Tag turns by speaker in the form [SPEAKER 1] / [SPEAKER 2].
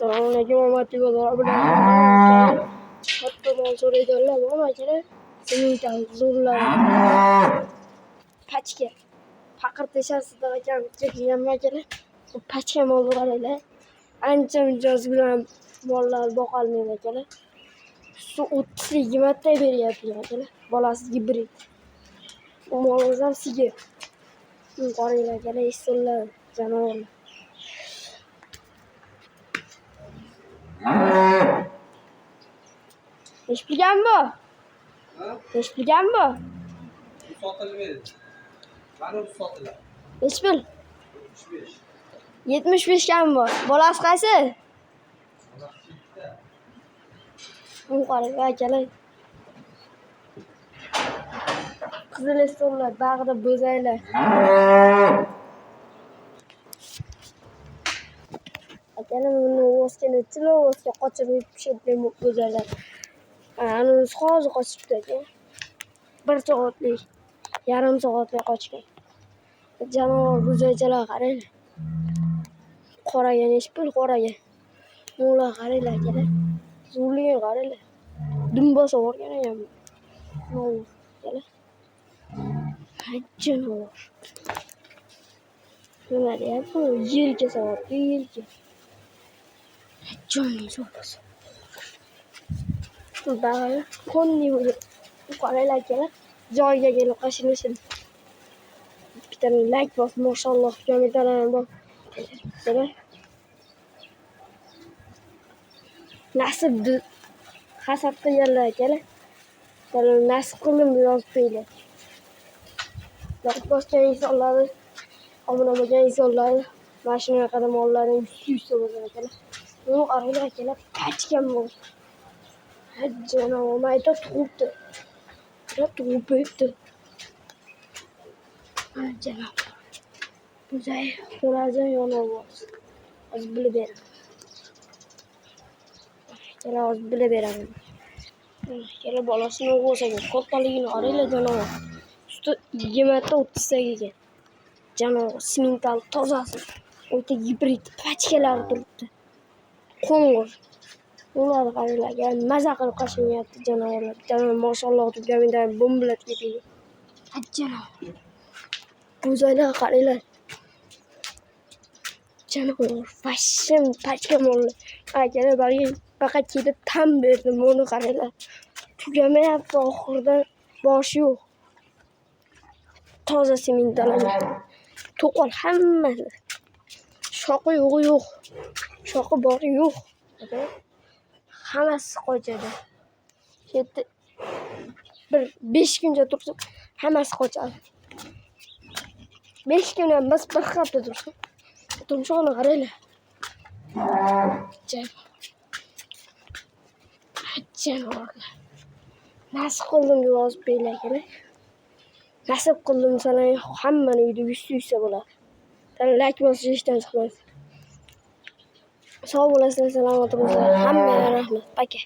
[SPEAKER 1] Assalomualaikum hurmatli bozor katta mol so'raydilar bormi aka? Sening zo'rlar pachka faqir teshasida ekan kelganmi akalar? Bu pachka mol qaranglar. Ancha mijoz bilan mollar boqolmaydi akalar. Shu 30-20 ta beryapti akalar. Bolasi gibrid. Bu molimiz ham sigir. Qaranglar akalar, esonlar janovorlar. Neç bilgan bu? Neç bilgan bu?
[SPEAKER 2] Sotilmaydi. Mana bu sotiladi.
[SPEAKER 1] Neç bil?
[SPEAKER 2] 75.
[SPEAKER 1] 75 gan bu. Bolasi qaysi? Bu qaranglar akalar. Qizil esonlar, bag'ida bo'zaylar. Akalar buni o'zga nechilar o'zga qochirib pishirib bo'zaylar. Ana hozir qochibdi aka. 1 soatlik, yarim soatlik qochgan. Jonivor bo'zaychalar qaranglar. Qoraga nechi pul qoraga. Ular qaranglar akalar. Zo'rligiga qaranglar. Dumbosa o'rgan ekan bu. Akalar. Jonivor. Nima deyapti? Yelka soatli yelka. Jonning so'rasi. Bag'ri qonni bo'lib qaranglar akalar. Joyiga kelib qashilishim. Bitta like bos, mashalloh, kommentlarni bos. Nasib hasad qilganlar akalar. Nasib qildim yozib qo'yinglar. Like bosgan insonlarni, obuna bo'lgan insonlarni mana shunaqa mollarning suysa bo'lgan akalar. Buni qaranglar akalar, pachkam bor. Jonivor mayda tug'ibdi. Tug'ib qo'yibdi. Jonivor. Bo'zay, qo'rajon yonibor. Hozir bilib beraman. Kelar hozir bilib beraman. Kelar bolasini o'g'ilsaga kattaligini qaranglar jonivor. Usti 20 ta 30 ta ekan. Jonivor simental tozasi. O'ta gibrid pachkalar turibdi. Qo'ng'ir. Ularni qaranglar, maza qilib qashinyapti jonivorlar. Bittadan mashalloh deb gamindan bombalar ketadi. Jonivor. Bo'zaylar qaranglar. Jonivor fashion pachka mollar. Akalar faqat kelib tam berdim. Buni qaranglar. Tugamayapti oxirida boshi yo'q. Toza sementdalar. To'qol hammasi. Shoqi yo'q. Shoqi bori yo'q. Hammasi qochadi. Yerda 5 kuncha tursa hammasi qochadi. 5 kun emas, bir hafta tursa. Tumshug'ini qaranglar. Janovorlar. Nasib qildim deb yozib qo'yinglar kerak. Nasib qildim sanang hammani uyda yuysa bo'ladi. Like bosish ishdan chiqmaydi. Sog' bo'lasizlar, salomat bo'linglar. Hammaga rahmat. Paka.